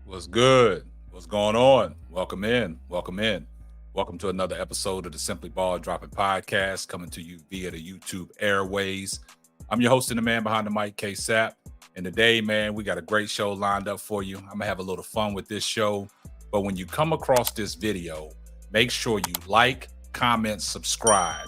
What's good? What's going on? Welcome in. Welcome in. Welcome to another episode of the Simply Ball Dropping Podcast coming to you via the YouTube airways. I'm your host and the man behind the mic, K Sap. And today, man, we got a great show lined up for you. I'm going to have a little fun with this show. But when you come across this video, make sure you like, comment, subscribe,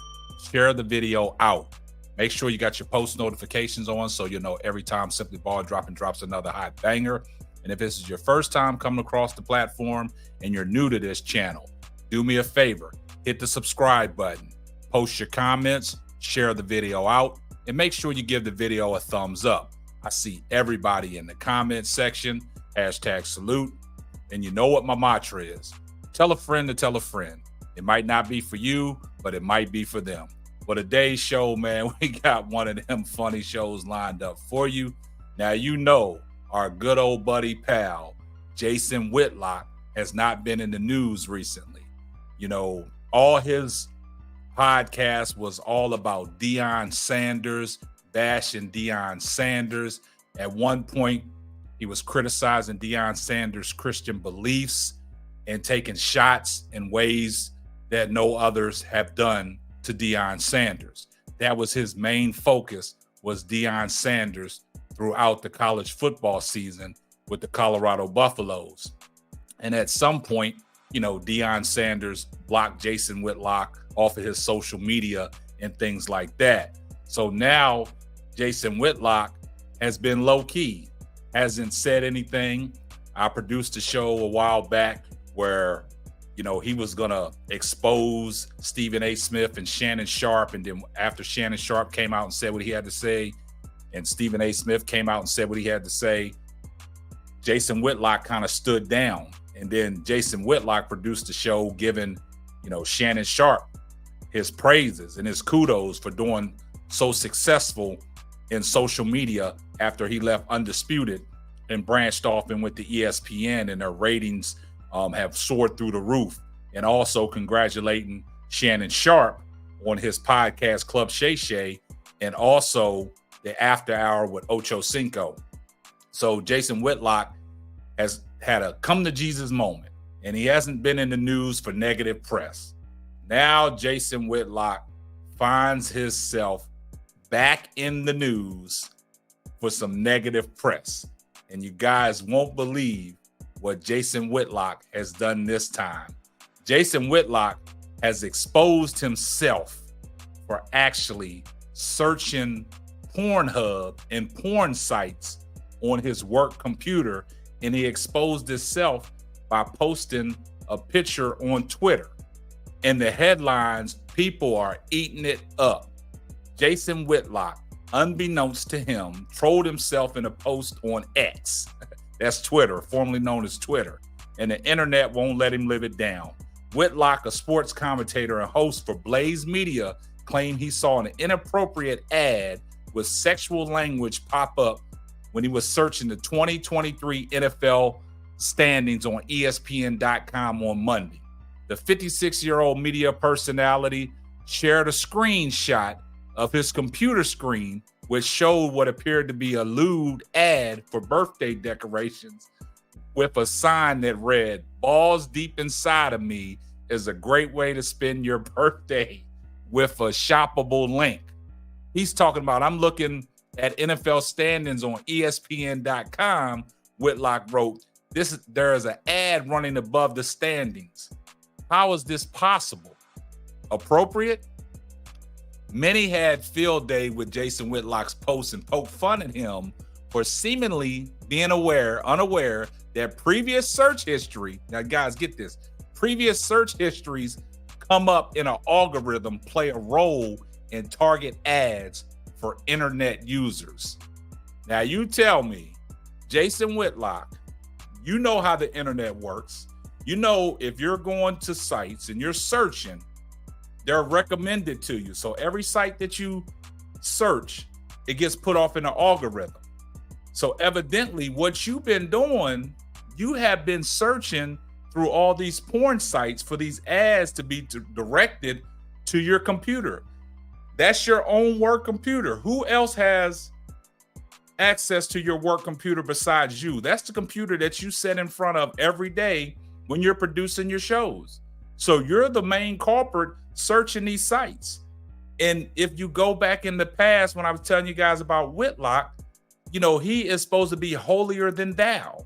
share the video out. Make sure you got your post notifications on so you know every time Simply Ball Dropping drops another hot banger. And if this is your first time coming across the platform and you're new to this channel, do me a favor, hit the subscribe button, post your comments, share the video out, and make sure you give the video a thumbs up. I see everybody in the comment section, #salute. And you know what my mantra is. Tell a friend to tell a friend. It might not be for you, but it might be for them. For today's show, man, we got one of them funny shows lined up for you. Now, you know, our good old buddy pal, Jason Whitlock, has not been in the news recently. You know, all his podcast was all about Deion Sanders, bashing Deion Sanders. At one point, he was criticizing Deion Sanders' Christian beliefs and taking shots in ways that no others have done to Deion Sanders. That was his main focus, was Deion Sanders throughout the college football season with the Colorado Buffaloes. And at some point, you know, Deion Sanders blocked Jason Whitlock off of his social media and things like that. So now Jason Whitlock has been low-key, hasn't said anything. I produced a show a while back where, you know, he was going to expose Stephen A. Smith and Shannon Sharpe. And then after Shannon Sharpe came out and said what he had to say, and Stephen A. Smith came out and said what he had to say, Jason Whitlock kind of stood down. And then Jason Whitlock produced a show giving, you know, Shannon Sharpe his praises and his kudos for doing so successful in social media after he left Undisputed and branched off and went to ESPN, and their ratings have soared through the roof. And also congratulating Shannon Sharpe on his podcast, Club Shay Shay, and also the After Hour with Ocho Cinco. So Jason Whitlock has had a come to Jesus moment, and he hasn't been in the news for negative press. Now Jason Whitlock finds himself back in the news for some negative press. And you guys won't believe what Jason Whitlock has done this time. Jason Whitlock has exposed himself for actually searching Pornhub and porn sites on his work computer, and he exposed himself by posting a picture on Twitter. And the headlines, people are eating it up. Jason Whitlock, unbeknownst to him, trolled himself in a post on X. That's Twitter, formerly known as Twitter. And the internet won't let him live it down. Whitlock, a sports commentator and host for Blaze Media, claimed he saw an inappropriate ad with sexual language pop up when he was searching the 2023 NFL standings on ESPN.com on Monday. The 56-year-old media personality shared a screenshot of his computer screen, which showed what appeared to be a lewd ad for birthday decorations with a sign that read, "Balls deep inside of me is a great way to spend your birthday," with a shoppable link. He's talking about, I'm looking at NFL standings on ESPN.com. Whitlock wrote, there is an ad running above the standings. How is this possible? Appropriate? Many had field day with Jason Whitlock's posts and poked fun at him for seemingly being unaware that previous search history, now guys, get this, previous search histories come up in an algorithm, play a role in target ads for internet users. Now you tell me, Jason Whitlock, you know how the internet works. You know, if you're going to sites and you're searching, they're recommended to you. So every site that you search, it gets put off in an algorithm. So evidently what you've been doing, you have been searching through all these porn sites for these ads to be directed to your computer. That's your own work computer. Who else has access to your work computer besides you? That's the computer that you sit in front of every day when you're producing your shows. So you're the main culprit searching these sites. And if you go back in the past, when I was telling you guys about Whitlock, he is supposed to be holier than thou,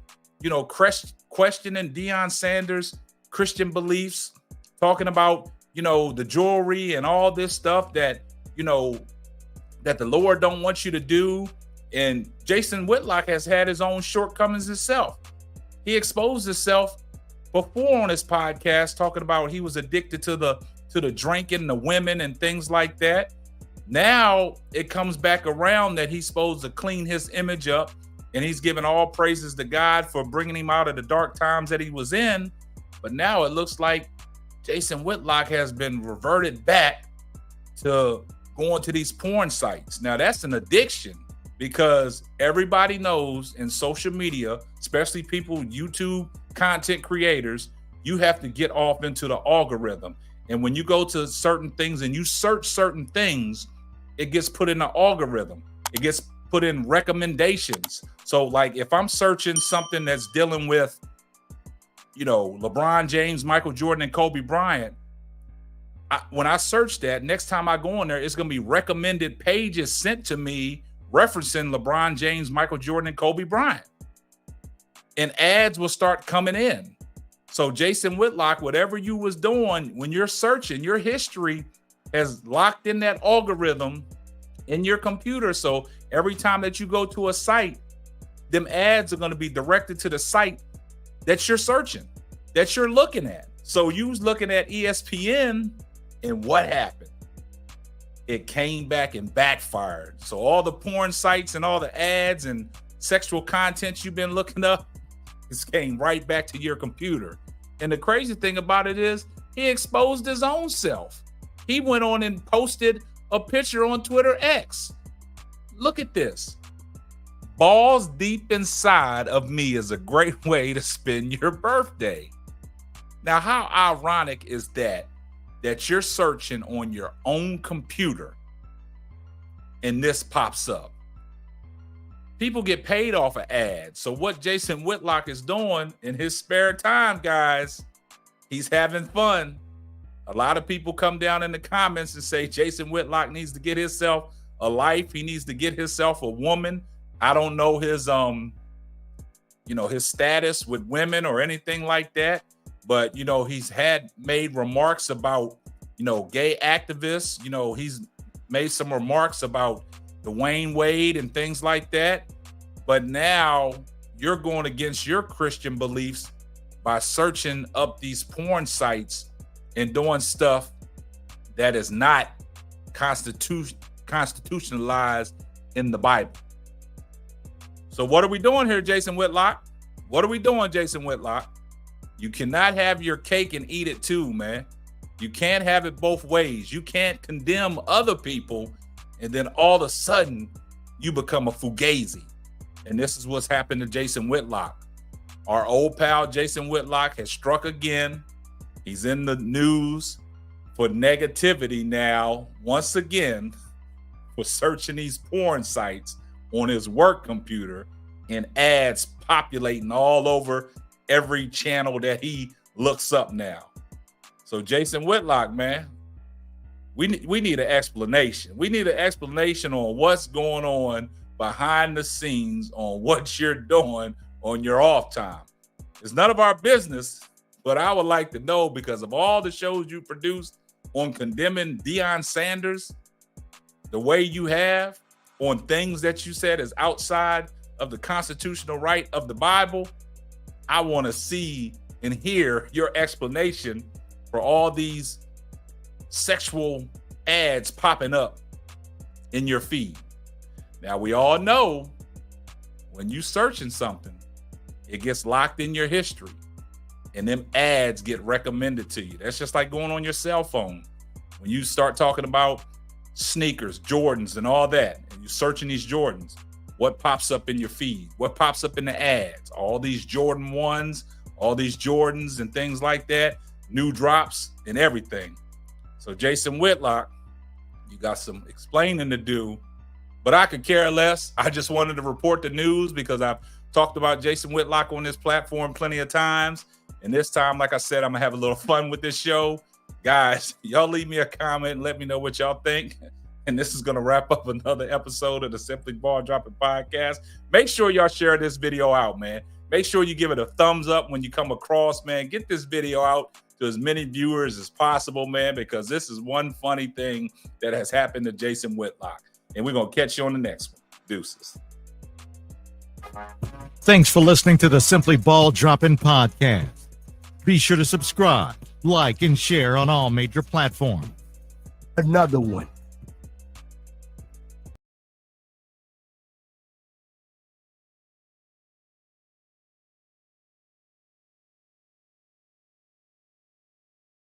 questioning Deion Sanders' Christian beliefs, talking about, the jewelry and all this stuff that the Lord don't want you to do. And Jason Whitlock has had his own shortcomings himself. He exposed himself before on his podcast, talking about he was addicted to the drinking, the women and things like that. Now it comes back around that he's supposed to clean his image up, and he's giving all praises to God for bringing him out of the dark times that he was in. But now it looks like Jason Whitlock has been reverted back to going to these porn sites. Now that's an addiction, because everybody knows in social media, especially people, YouTube content creators, you have to get off into the algorithm. And when you go to certain things and you search certain things, it gets put in the algorithm. It gets put in recommendations. So like if I'm searching something that's dealing with, LeBron James, Michael Jordan, and Kobe Bryant, when I search that, next time I go on there, it's going to be recommended pages sent to me referencing LeBron James, Michael Jordan, and Kobe Bryant. And ads will start coming in. So Jason Whitlock, whatever you was doing when you're searching, your history has locked in that algorithm in your computer. So every time that you go to a site, them ads are going to be directed to the site that you're searching, that you're looking at. So you was looking at ESPN, and what happened? It came back and backfired. So all the porn sites and all the ads and sexual content you've been looking up, it came right back to your computer. And the crazy thing about it is he exposed his own self. He went on and posted a picture on Twitter X. Look at this. Balls deep inside of me is a great way to spend your birthday. Now, how ironic is that you're searching on your own computer and this pops up? People get paid off of ads. So what Jason Whitlock is doing in his spare time, guys, he's having fun. A lot of people come down in the comments and say Jason Whitlock needs to get himself a life. He needs to get himself a woman. I don't know his his status with women or anything like that, but he's made remarks about gay activists. He's made some remarks about Dwayne Wade and things like that. But now you're going against your Christian beliefs by searching up these porn sites and doing stuff that is not constitutionalized in the Bible. So what are we doing here, Jason Whitlock? What are we doing, Jason Whitlock? You cannot have your cake and eat it too, man. You can't have it both ways. You can't condemn other people and then all of a sudden you become a fugazi. And this is what's happened to Jason Whitlock. Our old pal Jason Whitlock has struck again. He's in the news for negativity now, once again, for searching these porn sites on his work computer and ads populating all over every channel that he looks up now. So Jason Whitlock, man, we need an explanation. We need an explanation on what's going on behind the scenes on what you're doing on your off time. It's none of our business, but I would like to know, because of all the shows you produced on condemning Deion Sanders, the way you have on things that you said is outside of the constitutional right of the Bible. I want to see and hear your explanation for all these sexual ads popping up in your feed. Now, we all know when you searching something, it gets locked in your history and them ads get recommended to you. That's just like going on your cell phone. When you start talking about sneakers, Jordans and all that, and you're searching these Jordans, what pops up in your feed? What pops up in the ads? All these Jordan 1s, all these Jordans and things like that, new drops and everything. So Jason Whitlock, you got some explaining to do but I could care less. I just wanted to report the news because I've talked about Jason Whitlock on this platform plenty of times. And this time, like I said, I'm going to have a little fun with this show. Guys, y'all leave me a comment and let me know what y'all think. And this is going to wrap up another episode of the Simply Ball Dropping Podcast. Make sure y'all share this video out, man. Make sure you give it a thumbs up when you come across, man. Get this video out to as many viewers as possible, man, because this is one funny thing that has happened to Jason Whitlock. And we're going to catch you on the next one. Deuces. Thanks for listening to the Simply Ball Dropping Podcast. Be sure to subscribe, like, and share on all major platforms. Another one.